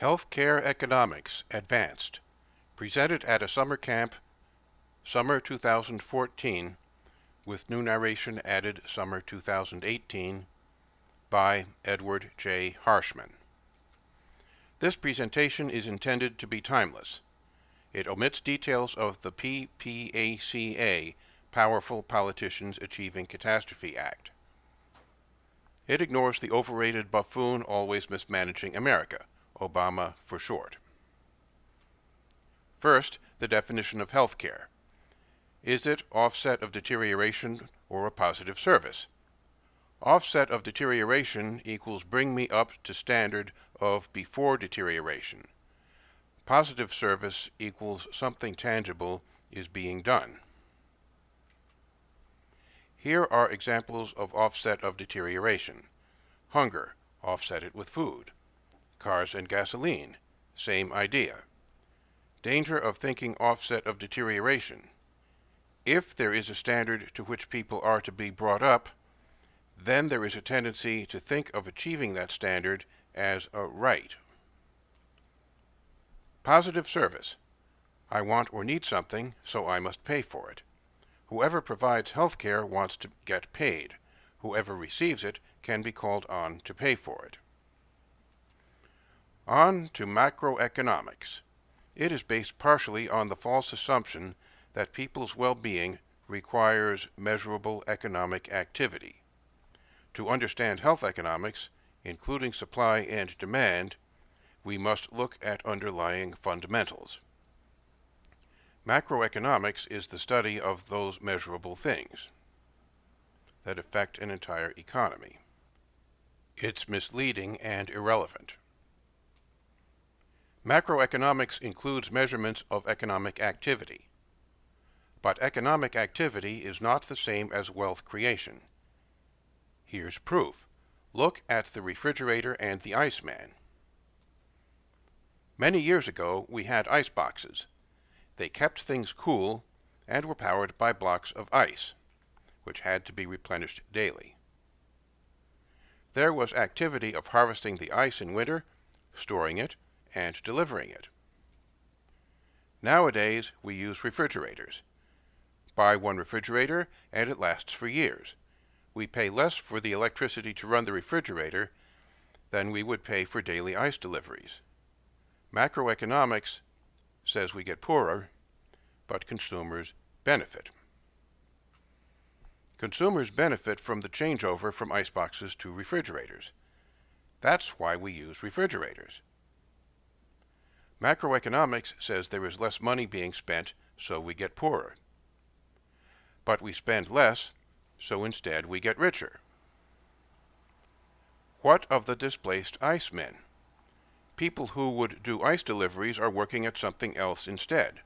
Healthcare Economics Advanced, presented at a summer camp, summer 2014, with new narration added summer 2018, by Edward J. Harshman. This presentation is intended to be timeless. It omits details of the PPACA, Powerful Politicians Achieving Catastrophe Act. It ignores the overrated buffoon always mismanaging America, Obama for short. First, the definition of health care. Is it offset of deterioration or a positive service? Offset of deterioration equals bring me up to standard of before deterioration. Positive service equals something tangible is being done. Here are examples of offset of deterioration. Hunger, offset it with food. Cars and gasoline, same idea. Danger of thinking offset of deterioration. If there is a standard to which people are to be brought up, then there is a tendency to think of achieving that standard as a right. Positive service. I want or need something, so I must pay for it. Whoever provides health care wants to get paid. Whoever receives it can be called on to pay for it. On to macroeconomics. It is based partially on the false assumption that people's well-being requires measurable economic activity. To understand health economics, including supply and demand, we must look at underlying fundamentals. Macroeconomics is the study of those measurable things that affect an entire economy. It's misleading and irrelevant. Macroeconomics includes measurements of economic activity. But economic activity is not the same as wealth creation. Here's proof. Look at the refrigerator and the iceman. Many years ago, we had ice boxes. They kept things cool and were powered by blocks of ice, which had to be replenished daily. There was activity of harvesting the ice in winter, storing it, and delivering it. Nowadays, we use refrigerators. Buy one refrigerator, and it lasts for years. We pay less for the electricity to run the refrigerator than we would pay for daily ice deliveries. Macroeconomics says we get poorer, but consumers benefit. Consumers benefit from the changeover from iceboxes to refrigerators. That's why we use refrigerators. Macroeconomics says there is less money being spent, so we get poorer. But we spend less, so instead we get richer. What of the displaced icemen? People who would do ice deliveries are working at something else instead.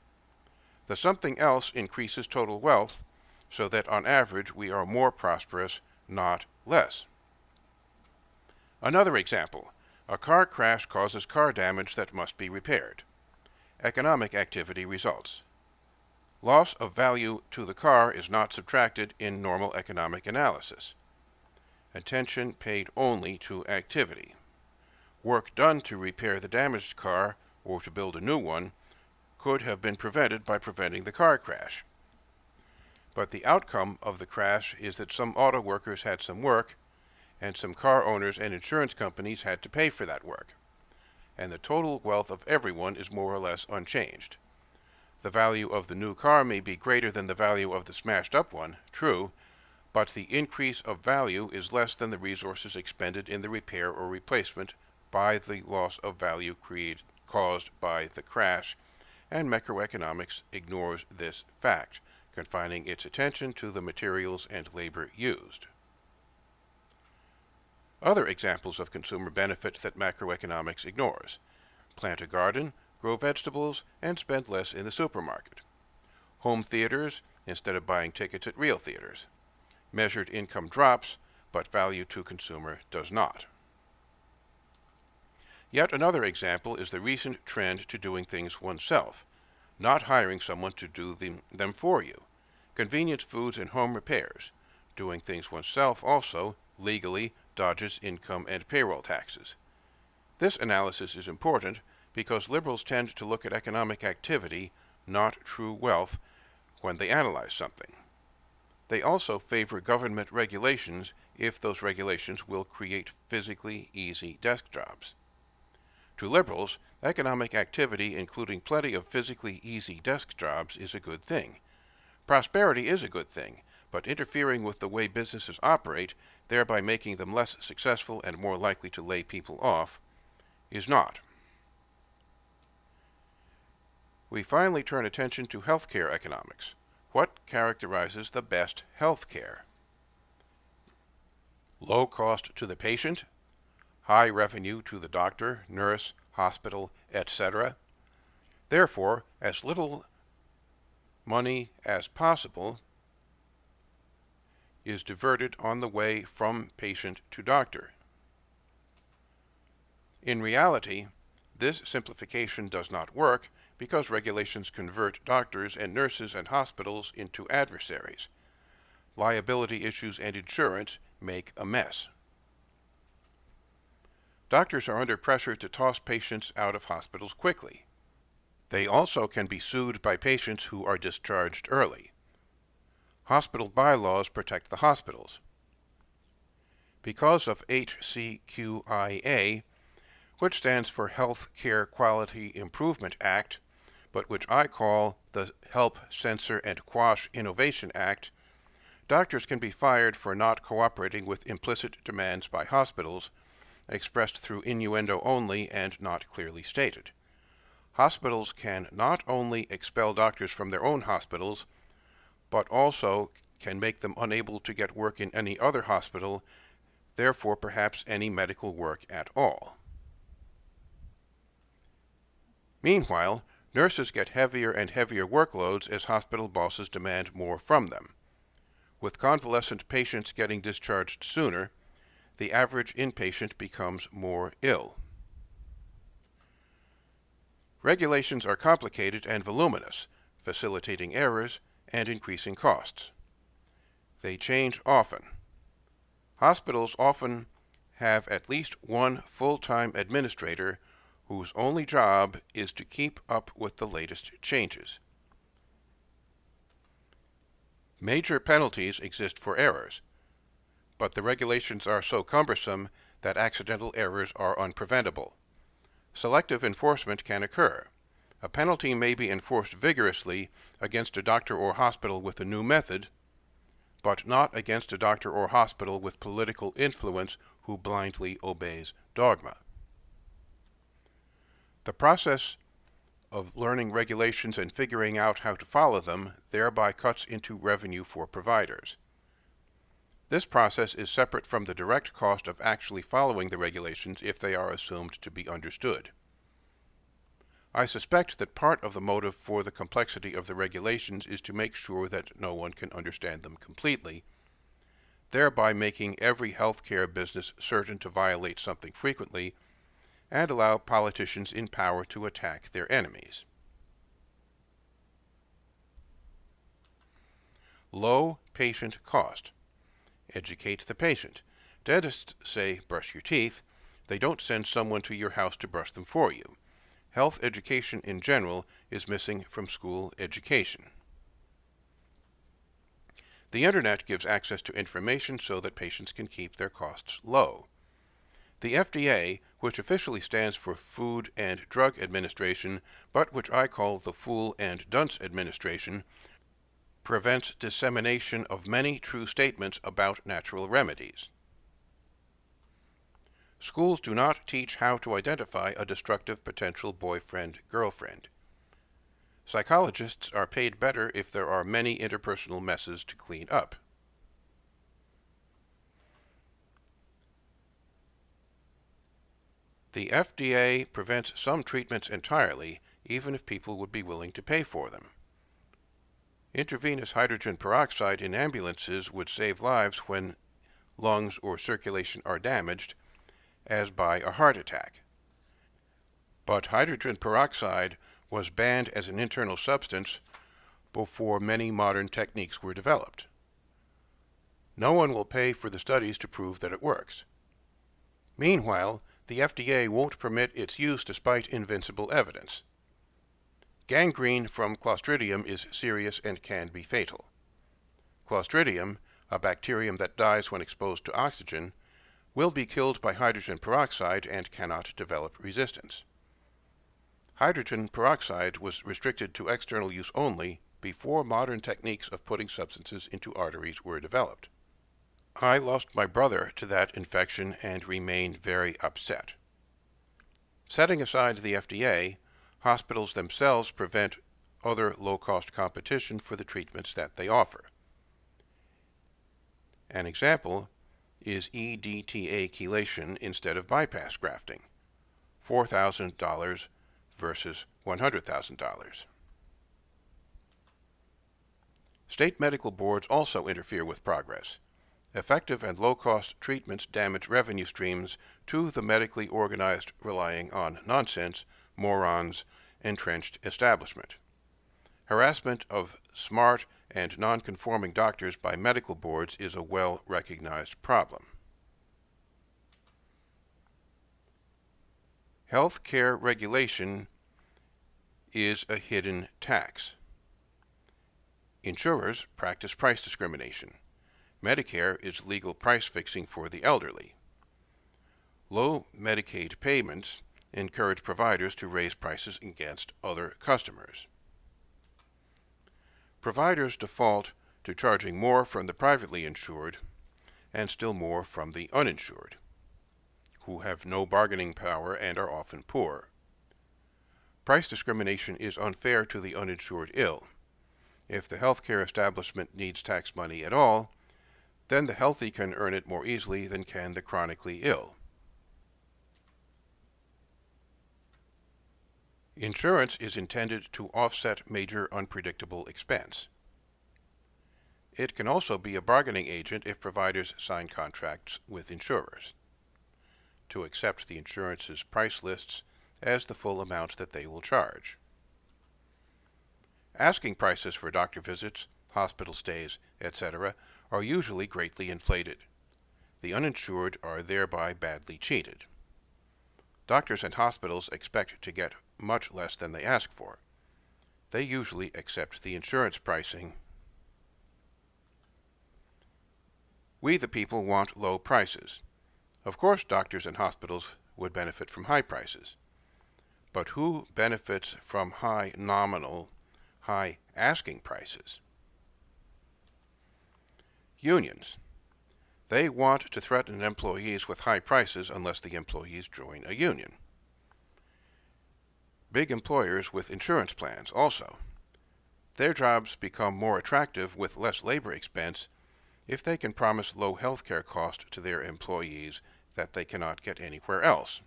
The something else increases total wealth, so that on average we are more prosperous, not less. Another example. A car crash causes car damage that must be repaired. Economic activity results. Loss of value to the car is not subtracted in normal economic analysis. Attention paid only to activity. Work done to repair the damaged car or to build a new one could have been prevented by preventing the car crash. But the outcome of the crash is that some auto workers had some work, and some car owners and insurance companies had to pay for that work. And the total wealth of everyone is more or less unchanged. The value of the new car may be greater than the value of the smashed-up one, true, but the increase of value is less than the resources expended in the repair or replacement by the loss of value caused by the crash, and macroeconomics ignores this fact, confining its attention to the materials and labor used. Other examples of consumer benefit that macroeconomics ignores. Plant a garden, grow vegetables, and spend less in the supermarket. Home theaters instead of buying tickets at real theaters. Measured income drops, but value to consumer does not. Yet another example is the recent trend to doing things oneself, not hiring someone to do them for you. Convenience foods and home repairs. Doing things oneself also, legally, dodges income and payroll taxes. This analysis is important because liberals tend to look at economic activity, not true wealth, when they analyze something. They also favor government regulations if those regulations will create physically easy desk jobs. To liberals, economic activity, including plenty of physically easy desk jobs, is a good thing. Prosperity is a good thing, but interfering with the way businesses operate, thereby making them less successful and more likely to lay people off, is not. We finally turn attention to healthcare economics. What characterizes the best healthcare? Low cost to the patient, high revenue to the doctor, nurse, hospital, etc. Therefore, as little money as possible is diverted on the way from patient to doctor. In reality, this simplification does not work because regulations convert doctors and nurses and hospitals into adversaries. Liability issues and insurance make a mess. Doctors are under pressure to toss patients out of hospitals quickly. They also can be sued by patients who are discharged early. Hospital bylaws protect the hospitals. Because of HCQIA, which stands for Health Care Quality Improvement Act, but which I call the Help, Censor, and Quash Innovation Act, doctors can be fired for not cooperating with implicit demands by hospitals, expressed through innuendo only and not clearly stated. Hospitals can not only expel doctors from their own hospitals, but also can make them unable to get work in any other hospital, therefore perhaps any medical work at all. Meanwhile, nurses get heavier and heavier workloads as hospital bosses demand more from them. With convalescent patients getting discharged sooner, the average inpatient becomes more ill. Regulations are complicated and voluminous, facilitating errors and increasing costs. They change often. Hospitals often have at least one full-time administrator whose only job is to keep up with the latest changes. Major penalties exist for errors, but the regulations are so cumbersome that accidental errors are unpreventable. Selective enforcement can occur. A penalty may be enforced vigorously against a doctor or hospital with a new method, but not against a doctor or hospital with political influence who blindly obeys dogma. The process of learning regulations and figuring out how to follow them thereby cuts into revenue for providers. This process is separate from the direct cost of actually following the regulations if they are assumed to be understood. I suspect that part of the motive for the complexity of the regulations is to make sure that no one can understand them completely, thereby making every healthcare business certain to violate something frequently and allow politicians in power to attack their enemies. Low patient cost. Educate the patient. Dentists say, brush your teeth. They don't send someone to your house to brush them for you. Health education in general is missing from school education. The Internet gives access to information so that patients can keep their costs low. The FDA, which officially stands for Food and Drug Administration, but which I call the Fool and Dunce Administration, prevents dissemination of many true statements about natural remedies. Schools do not teach how to identify a destructive potential boyfriend-girlfriend. Psychologists are paid better if there are many interpersonal messes to clean up. The FDA prevents some treatments entirely, even if people would be willing to pay for them. Intravenous hydrogen peroxide in ambulances would save lives when lungs or circulation are damaged, as by a heart attack. But hydrogen peroxide was banned as an internal substance before many modern techniques were developed. No one will pay for the studies to prove that it works. Meanwhile, the FDA won't permit its use despite invincible evidence. Gangrene from Clostridium is serious and can be fatal. Clostridium, a bacterium that dies when exposed to oxygen, will be killed by hydrogen peroxide and cannot develop resistance. Hydrogen peroxide was restricted to external use only before modern techniques of putting substances into arteries were developed. I lost my brother to that infection and remain very upset. Setting aside the FDA, hospitals themselves prevent other low-cost competition for the treatments that they offer. An example is EDTA chelation instead of bypass grafting, $4,000 versus $100,000. State medical boards also interfere with progress. Effective and low-cost treatments damage revenue streams to the medically organized relying on nonsense, morons, entrenched establishment. Harassment of smart and non-conforming doctors by medical boards is a well-recognized problem. Health care regulation is a hidden tax. Insurers practice price discrimination. Medicare is legal price fixing for the elderly. Low Medicaid payments encourage providers to raise prices against other customers. Providers default to charging more from the privately insured and still more from the uninsured, who have no bargaining power and are often poor. Price discrimination is unfair to the uninsured ill. If the healthcare establishment needs tax money at all, then the healthy can earn it more easily than can the chronically ill. Insurance is intended to offset major unpredictable expense. It can also be a bargaining agent if providers sign contracts with insurers to accept the insurance's price lists as the full amount that they will charge. Asking prices for doctor visits, hospital stays, etc. are usually greatly inflated. The uninsured are thereby badly cheated. Doctors and hospitals expect to get much less than they ask for. They usually accept the insurance pricing. We the people want low prices. Of course, doctors and hospitals would benefit from high prices. But who benefits from high nominal, high asking prices? Unions. They want to threaten employees with high prices unless the employees join a union. Big employers with insurance plans also. Their jobs become more attractive with less labor expense if they can promise low health care cost to their employees that they cannot get anywhere else.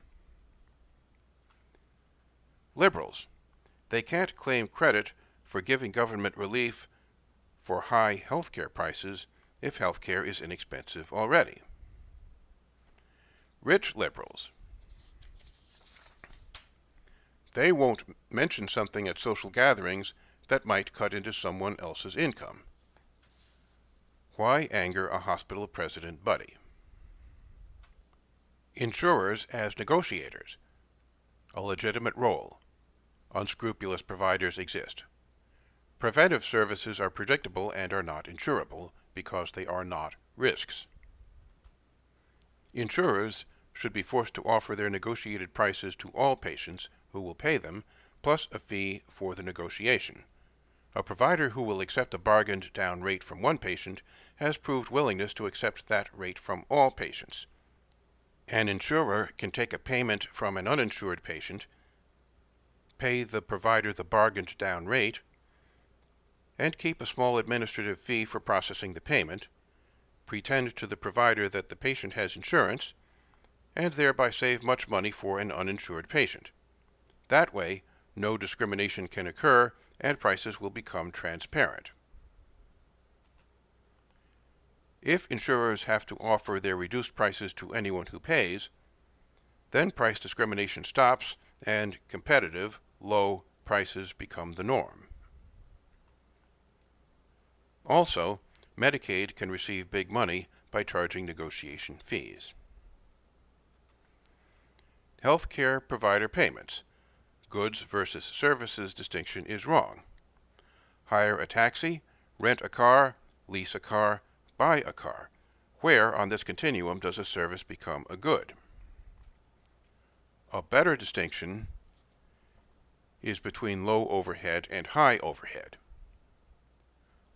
Liberals. They can't claim credit for giving government relief for high health care prices if health care is inexpensive already. Rich liberals. They won't mention something at social gatherings that might cut into someone else's income. Why anger a hospital president buddy? Insurers as negotiators. A legitimate role. Unscrupulous providers exist. Preventive services are predictable and are not insurable because they are not risks. Insurers should be forced to offer their negotiated prices to all patients who will pay them, plus a fee for the negotiation. A provider who will accept a bargained down rate from one patient has proved willingness to accept that rate from all patients. An insurer can take a payment from an uninsured patient, pay the provider the bargained down rate, and keep a small administrative fee for processing the payment, pretend to the provider that the patient has insurance, and thereby save much money for an uninsured patient. That way, no discrimination can occur and prices will become transparent. If insurers have to offer their reduced prices to anyone who pays, then price discrimination stops and competitive, low prices become the norm. Also, Medicaid can receive big money by charging negotiation fees. Healthcare provider payments. Goods versus services distinction is wrong. Hire a taxi, rent a car, lease a car, buy a car. Where on this continuum does a service become a good? A better distinction is between low overhead and high overhead.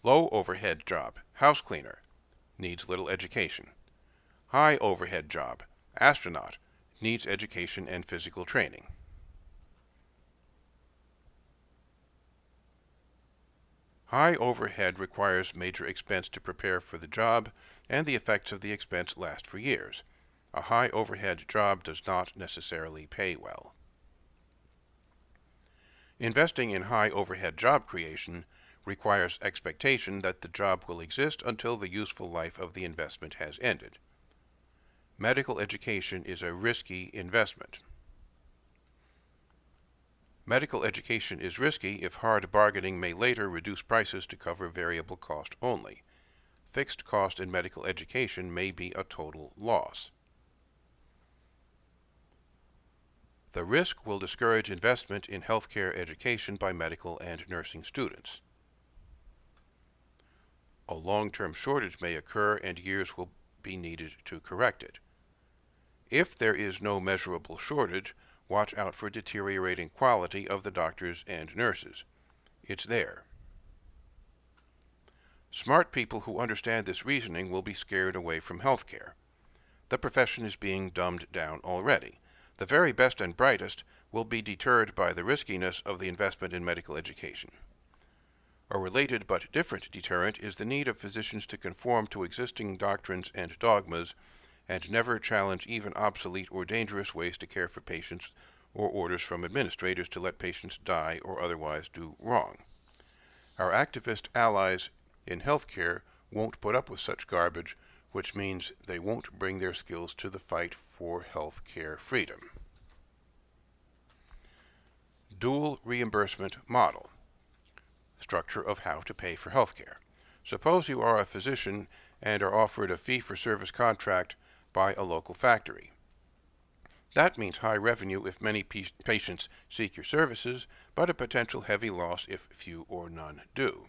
Low overhead job, house cleaner, needs little education. High overhead job, astronaut, needs education and physical training. High overhead requires major expense to prepare for the job, and the effects of the expense last for years. A high overhead job does not necessarily pay well. Investing in high overhead job creation requires expectation that the job will exist until the useful life of the investment has ended. Medical education is a risky investment. Medical education is risky if hard bargaining may later reduce prices to cover variable cost only. Fixed cost in medical education may be a total loss. The risk will discourage investment in healthcare education by medical and nursing students. A long-term shortage may occur and years will be needed to correct it. If there is no measurable shortage, watch out for deteriorating quality of the doctors and nurses. It's there. Smart people who understand this reasoning will be scared away from healthcare. The profession is being dumbed down already. The very best and brightest will be deterred by the riskiness of the investment in medical education. A related but different deterrent is the need of physicians to conform to existing doctrines and dogmas and never challenge even obsolete or dangerous ways to care for patients or orders from administrators to let patients die or otherwise do wrong. Our activist allies in healthcare won't put up with such garbage, which means they won't bring their skills to the fight for healthcare freedom. Dual reimbursement model. Structure of how to pay for healthcare. Suppose you are a physician and are offered a fee-for-service contract by a local factory. That means high revenue if many patients seek your services, but a potential heavy loss if few or none do.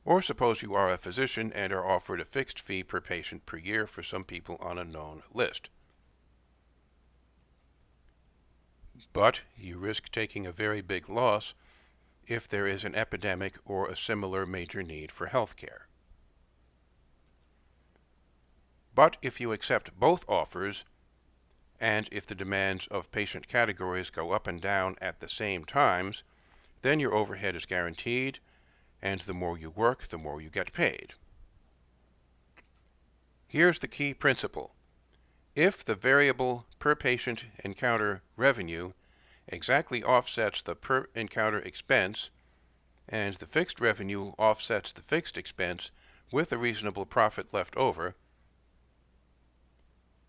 Or suppose you are a physician and are offered a fixed fee per patient per year for some people on a known list. But you risk taking a very big loss if there is an epidemic or a similar major need for health care. But if you accept both offers, and if the demands of patient categories go up and down at the same times, then your overhead is guaranteed, and the more you work, the more you get paid. Here's the key principle. If the variable per patient encounter revenue exactly offsets the per encounter expense, and the fixed revenue offsets the fixed expense with a reasonable profit left over,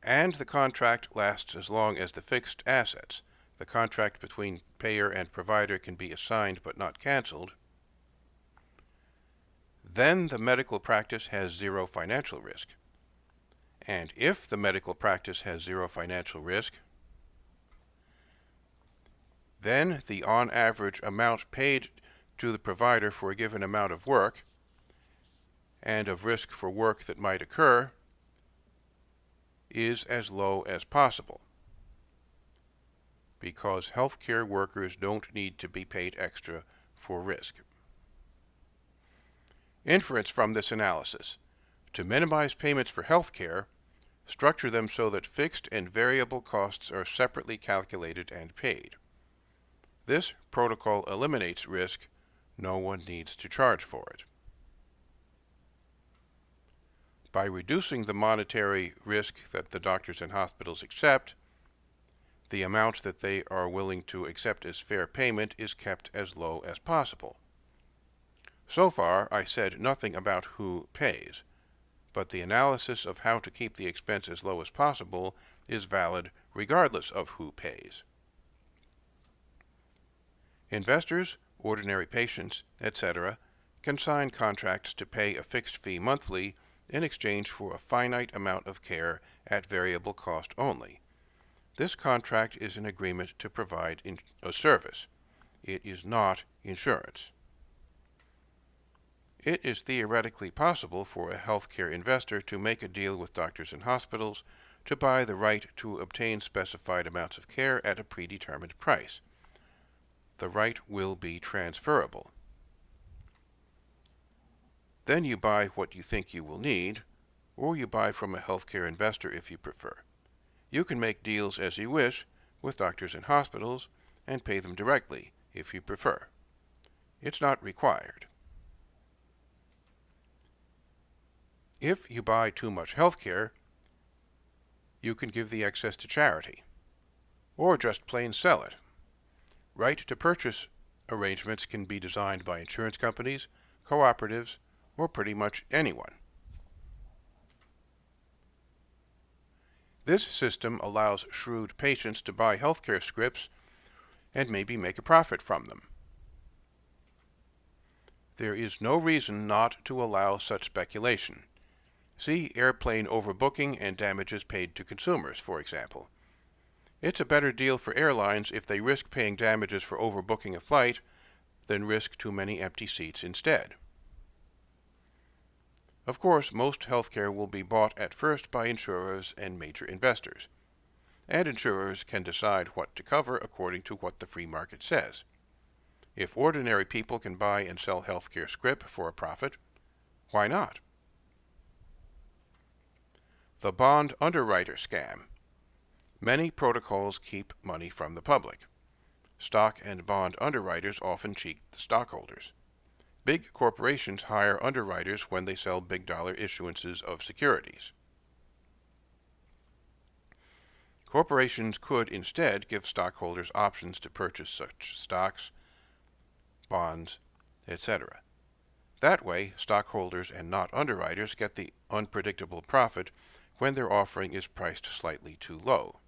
and the contract lasts as long as the fixed assets, the contract between payer and provider can be assigned but not canceled, then the medical practice has zero financial risk. And if the medical practice has zero financial risk, then the on-average amount paid to the provider for a given amount of work and of risk for work that might occur is as low as possible, because healthcare workers don't need to be paid extra for risk. Inference from this analysis: to minimize payments for healthcare, structure them so that fixed and variable costs are separately calculated and paid. This protocol eliminates risk. No one needs to charge for it. By reducing the monetary risk that the doctors and hospitals accept, the amount that they are willing to accept as fair payment is kept as low as possible. So far, I said nothing about who pays, but the analysis of how to keep the expense as low as possible is valid regardless of who pays. Investors, ordinary patients, etc., can sign contracts to pay a fixed fee monthly in exchange for a finite amount of care at variable cost only. This contract is an agreement to provide a service. It is not insurance. It is theoretically possible for a healthcare investor to make a deal with doctors and hospitals to buy the right to obtain specified amounts of care at a predetermined price. The right will be transferable. Then you buy what you think you will need, or you buy from a healthcare investor if you prefer. You can make deals as you wish with doctors and hospitals and pay them directly if you prefer. It's not required. If you buy too much health care, you can give the excess to charity, or just plain sell it. Right to purchase arrangements can be designed by insurance companies, cooperatives, or pretty much anyone. This system allows shrewd patients to buy healthcare scripts and maybe make a profit from them. There is no reason not to allow such speculation. See airplane overbooking and damages paid to consumers, for example. It's a better deal for airlines if they risk paying damages for overbooking a flight than risk too many empty seats instead. Of course, most healthcare will be bought at first by insurers and major investors, and insurers can decide what to cover according to what the free market says. If ordinary people can buy and sell healthcare script for a profit, why not? The bond underwriter scam. Many protocols keep money from the public. Stock and bond underwriters often cheat the stockholders. Big corporations hire underwriters when they sell big-dollar issuances of securities. Corporations could instead give stockholders options to purchase such stocks, bonds, etc. That way, stockholders and not underwriters get the unpredictable profit when their offering is priced slightly too low.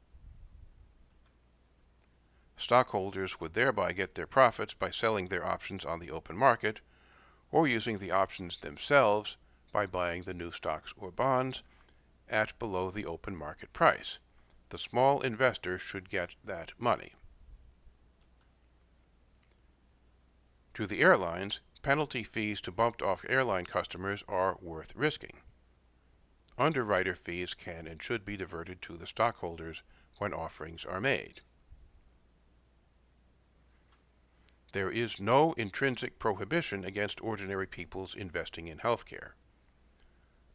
Stockholders would thereby get their profits by selling their options on the open market, or using the options themselves by buying the new stocks or bonds at below the open market price. The small investor should get that money. To the airlines, penalty fees to bumped-off airline customers are worth risking. Underwriter fees can and should be diverted to the stockholders when offerings are made. There is no intrinsic prohibition against ordinary people's investing in healthcare.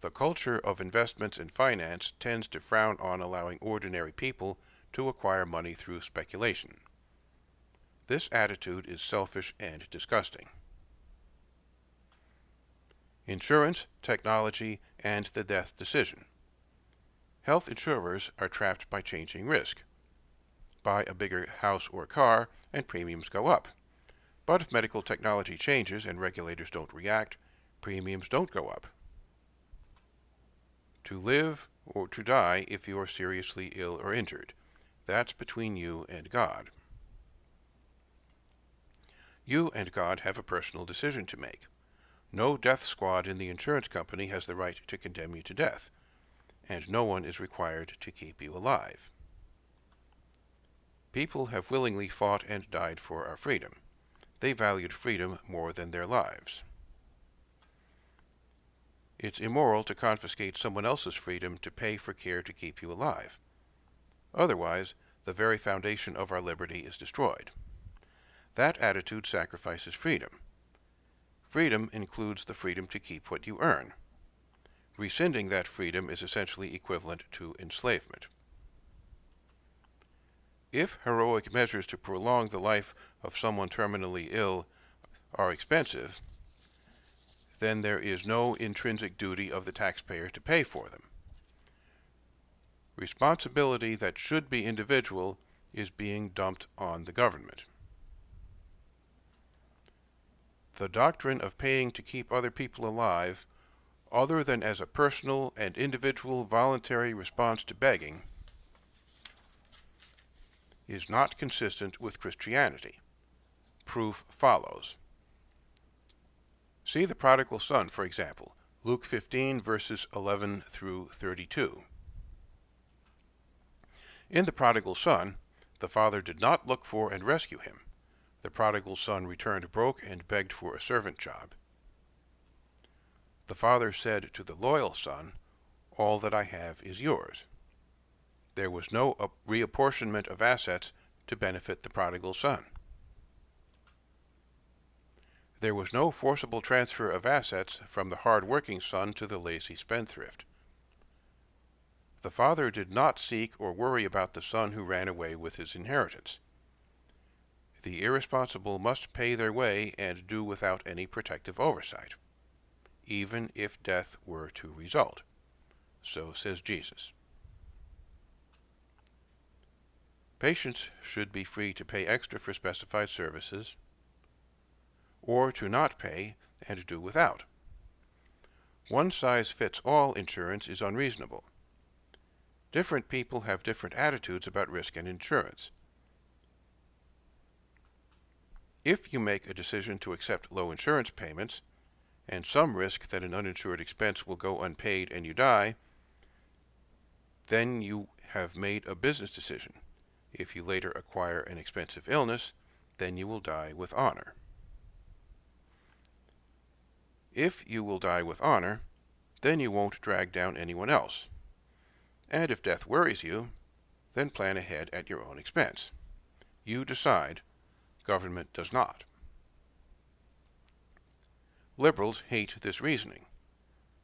The culture of investments and finance tends to frown on allowing ordinary people to acquire money through speculation. This attitude is selfish and disgusting. Insurance, technology, and the death decision. Health insurers are trapped by changing risk. Buy a bigger house or car, and premiums go up. But if medical technology changes and regulators don't react, premiums don't go up. To live or to die if you are seriously ill or injured. That's between you and God. You and God have a personal decision to make. No death squad in the insurance company has the right to condemn you to death, and no one is required to keep you alive. People have willingly fought and died for our freedom. They valued freedom more than their lives. It's immoral to confiscate someone else's freedom to pay for care to keep you alive. Otherwise, the very foundation of our liberty is destroyed. That attitude sacrifices freedom. Freedom includes the freedom to keep what you earn. Rescinding that freedom is essentially equivalent to enslavement. If heroic measures to prolong the life of someone terminally ill are expensive, then there is no intrinsic duty of the taxpayer to pay for them. Responsibility that should be individual is being dumped on the government. The doctrine of paying to keep other people alive, other than as a personal and individual voluntary response to begging, is not consistent with Christianity. Proof follows. See the prodigal son, for example, Luke 15, verses 11 through 32. In the prodigal son, the father did not look for and rescue him. The prodigal son returned broke and begged for a servant job. The father said to the loyal son, "All that I have is yours." There was no reapportionment of assets to benefit the prodigal son. There was no forcible transfer of assets from the hard-working son to the lazy spendthrift. The father did not seek or worry about the son who ran away with his inheritance. The irresponsible must pay their way and do without any protective oversight, even if death were to result. So says Jesus. Patients should be free to pay extra for specified services, or to not pay and do without. One-size-fits-all insurance is unreasonable. Different people have different attitudes about risk and insurance. If you make a decision to accept low insurance payments, and some risk that an uninsured expense will go unpaid and you die, then you have made a business decision. If you later acquire an expensive illness, then you will die with honor. If you will die with honor, then you won't drag down anyone else. And if death worries you, then plan ahead at your own expense. You decide. Government does not. Liberals hate this reasoning.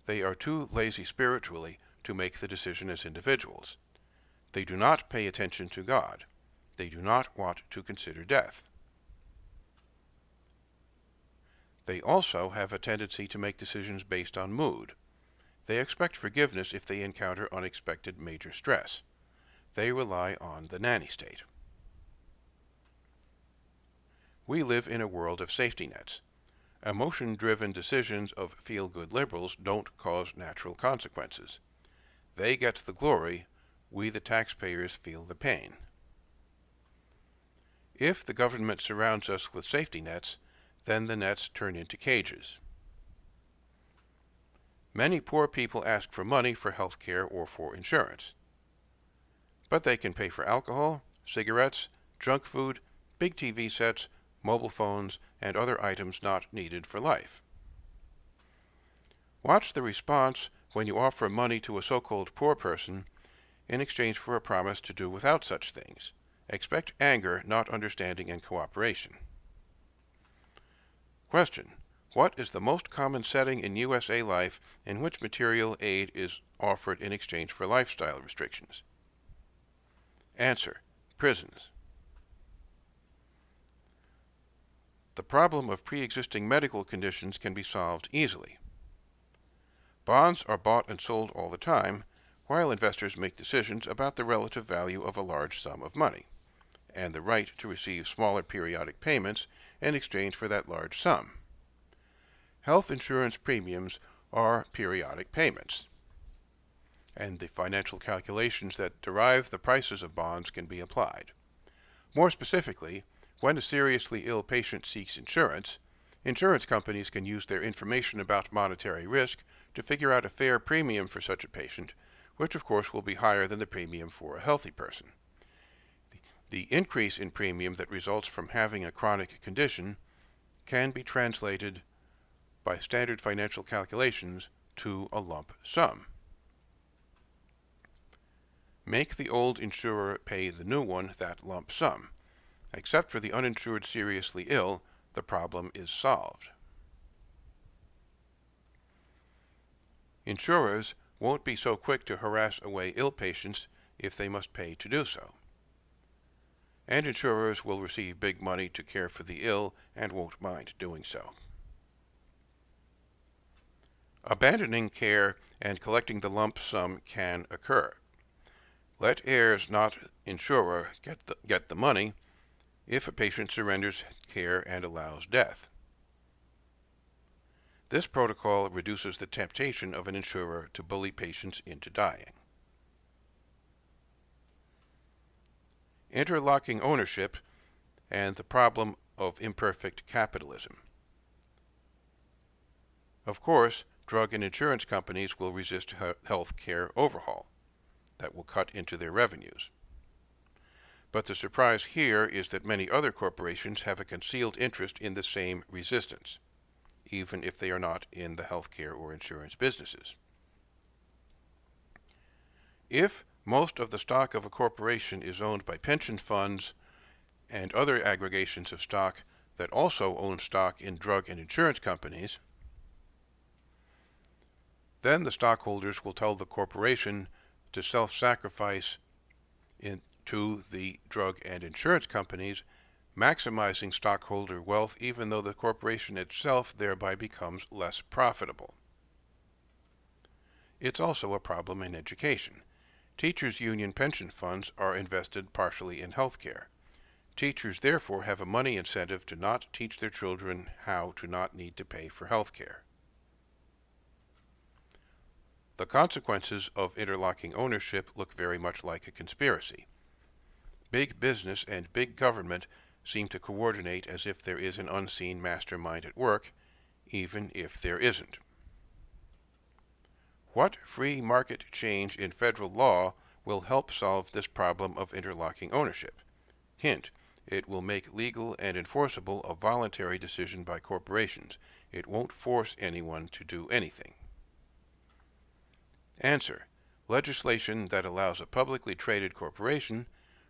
They are too lazy spiritually to make the decision as individuals. They do not pay attention to God. They do not want to consider death. They also have a tendency to make decisions based on mood. They expect forgiveness if they encounter unexpected major stress. They rely on the nanny state. We live in a world of safety nets. Emotion-driven decisions of feel-good liberals don't cause natural consequences. They get the glory, we the taxpayers feel the pain. If the government surrounds us with safety nets, then the nets turn into cages. Many poor people ask for money for health care or for insurance. But they can pay for alcohol, cigarettes, junk food, big TV sets, mobile phones, and other items not needed for life. Watch the response when you offer money to a so-called poor person in exchange for a promise to do without such things. Expect anger, not understanding and cooperation. Question: what is the most common setting in USA life in which material aid is offered in exchange for lifestyle restrictions? Answer: prisons. The problem of pre-existing medical conditions can be solved easily. Bonds are bought and sold all the time, while investors make decisions about the relative value of a large sum of money, and the right to receive smaller periodic payments in exchange for that large sum. Health insurance premiums are periodic payments, and the financial calculations that derive the prices of bonds can be applied. More specifically, when a seriously ill patient seeks insurance, insurance companies can use their information about monetary risk to figure out a fair premium for such a patient, which of course will be higher than the premium for a healthy person. The increase in premium that results from having a chronic condition can be translated by standard financial calculations to a lump sum. Make the old insurer pay the new one that lump sum. Except for the uninsured seriously ill, the problem is solved. Insurers won't be so quick to harass away ill patients if they must pay to do so. And insurers will receive big money to care for the ill and won't mind doing so. Abandoning care and collecting the lump sum can occur. Let heirs, not insurer, get the money if a patient surrenders care and allows death. This protocol reduces the temptation of an insurer to bully patients into dying. Interlocking ownership and the problem of imperfect capitalism. Of course, drug and insurance companies will resist health care overhaul that will cut into their revenues. but the surprise here is that many other corporations have a concealed interest in the same resistance, even if they are not in the healthcare or insurance businesses. If most of the stock of a corporation is owned by pension funds and other aggregations of stock that also own stock in drug and insurance companies, then the stockholders will tell the corporation to self-sacrifice to the drug and insurance companies, maximizing stockholder wealth even though the corporation itself thereby becomes less profitable. It's also a problem in education. Teachers' union pension funds are invested partially in healthcare. Teachers therefore have a money incentive to not teach their children how to not need to pay for healthcare. The consequences of interlocking ownership look very much like a conspiracy. Big business and big government seem to coordinate as if there is an unseen mastermind at work, even if there isn't. What free market change in federal law will help solve this problem of interlocking ownership? Hint: it will make legal and enforceable a voluntary decision by corporations. It won't force anyone to do anything. Answer: legislation that allows a publicly traded corporation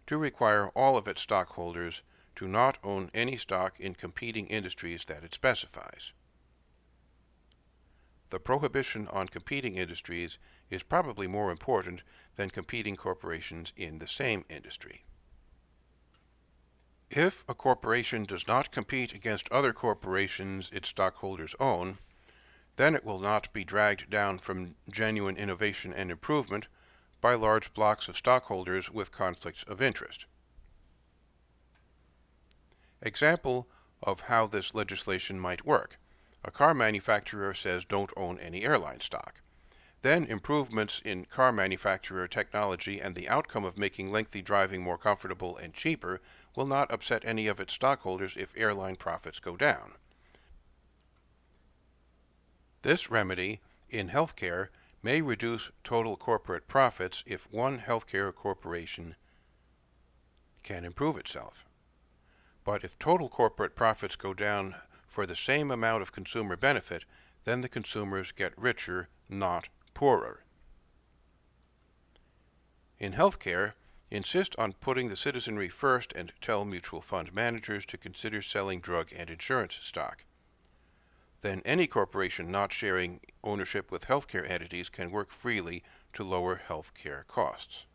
to require all of its stockholders to not own any stock in competing industries that it specifies. The prohibition on competing industries is probably more important than competing corporations in the same industry. If a corporation does not compete against other corporations its stockholders own, then it will not be dragged down from genuine innovation and improvement by large blocks of stockholders with conflicts of interest. Example of how this legislation might work. A car manufacturer says don't own any airline stock. Then improvements in car manufacturer technology and the outcome of making lengthy driving more comfortable and cheaper will not upset any of its stockholders if airline profits go down. This remedy in healthcare may reduce total corporate profits if one healthcare corporation can improve itself. But if total corporate profits go down for the same amount of consumer benefit, then the consumers get richer, not poorer. In healthcare, insist on putting the citizenry first and tell mutual fund managers to consider selling drug and insurance stock. Then any corporation not sharing ownership with healthcare entities can work freely to lower healthcare costs.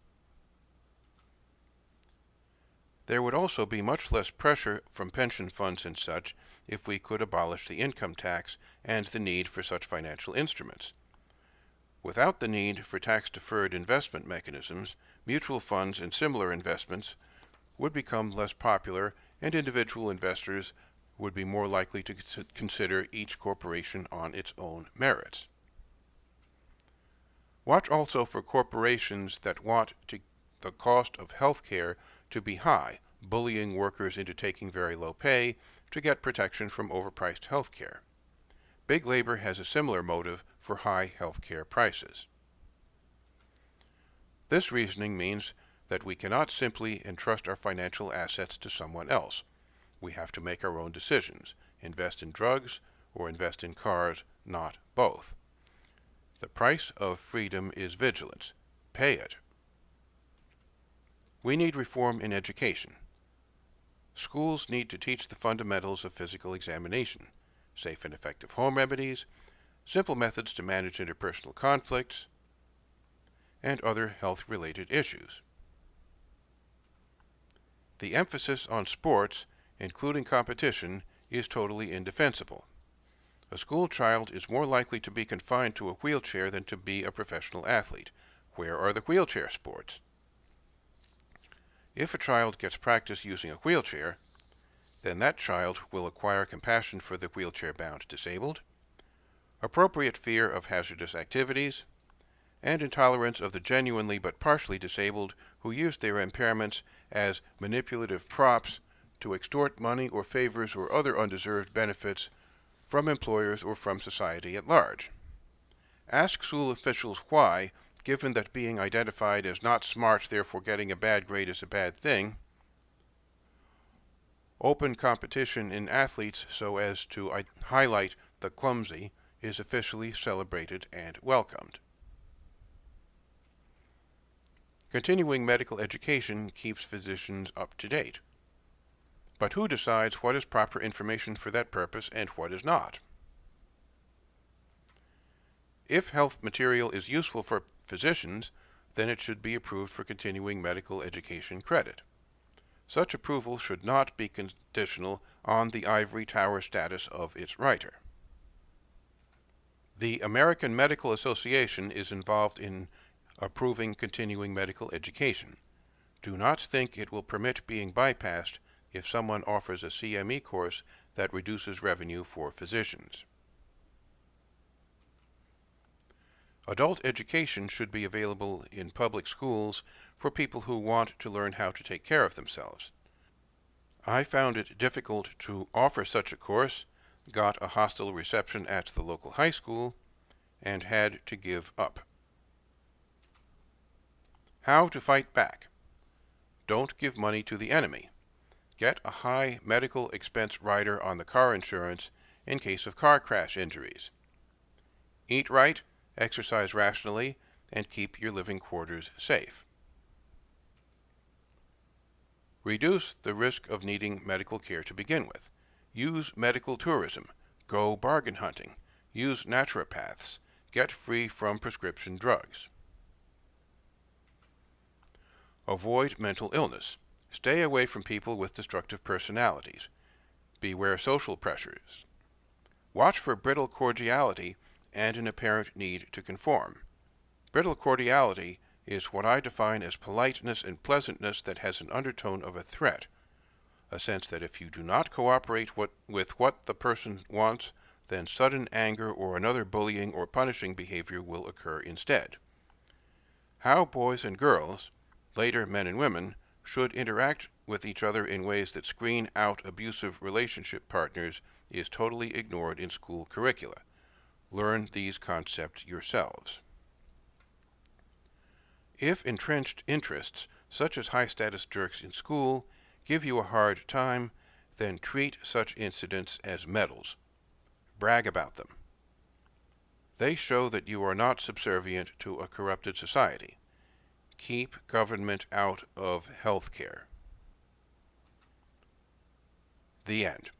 There would also be much less pressure from pension funds and such if we could abolish the income tax and the need for such financial instruments. Without the need for tax-deferred investment mechanisms, mutual funds and similar investments would become less popular, and individual investors would be more likely to consider each corporation on its own merits. Watch also for corporations that want the cost of health care to be high, bullying workers into taking very low pay to get protection from overpriced health care. Big labor has a similar motive for high health care prices. This reasoning means that we cannot simply entrust our financial assets to someone else. We have to make our own decisions, invest in drugs or invest in cars, not both. The price of freedom is vigilance. Pay it. We need reform in education. Schools need to teach the fundamentals of physical examination, safe and effective home remedies, simple methods to manage interpersonal conflicts, and other health-related issues. The emphasis on sports, including competition, is totally indefensible. A school child is more likely to be confined to a wheelchair than to be a professional athlete. Where are the wheelchair sports? If a child gets practice using a wheelchair, then that child will acquire compassion for the wheelchair-bound disabled, appropriate fear of hazardous activities, and intolerance of the genuinely but partially disabled who use their impairments as manipulative props to extort money or favors or other undeserved benefits from employers or from society at large. Ask school officials why, given that being identified as not smart, therefore getting a bad grade is a bad thing, Open competition in athletes so as to highlight the clumsy is officially celebrated and welcomed. Continuing medical education keeps physicians up to date. But who decides what is proper information for that purpose and what is not? If health material is useful for physicians, then it should be approved for continuing medical education credit. Such approval should not be conditional on the ivory tower status of its writer. The American Medical Association is involved in approving continuing medical education. Do not think it will permit being bypassed if someone offers a CME course that reduces revenue for physicians. Adult education should be available in public schools for people who want to learn how to take care of themselves. I found it difficult to offer such a course, got a hostile reception at the local high school, and had to give up. How to fight back. Don't give money to the enemy. Get a high medical expense rider on the car insurance in case of car crash injuries. Eat right, exercise rationally, and keep your living quarters safe. Reduce the risk of needing medical care to begin with. Use medical tourism. Go bargain hunting. Use naturopaths. Get free from prescription drugs. Avoid mental illness. Stay away from people with destructive personalities. Beware social pressures. Watch for brittle cordiality and an apparent need to conform. Brittle cordiality is what I define as politeness and pleasantness that has an undertone of a threat, a sense that if you do not cooperate with what the person wants, then sudden anger or another bullying or punishing behavior will occur instead. How boys and girls, later men and women, should interact with each other in ways that screen out abusive relationship partners is totally ignored in school curricula. Learn these concepts yourselves. If entrenched interests, such as high-status jerks in school, give you a hard time, then treat such incidents as medals. Brag about them. They show that you are not subservient to a corrupted society. Keep government out of health care. The end.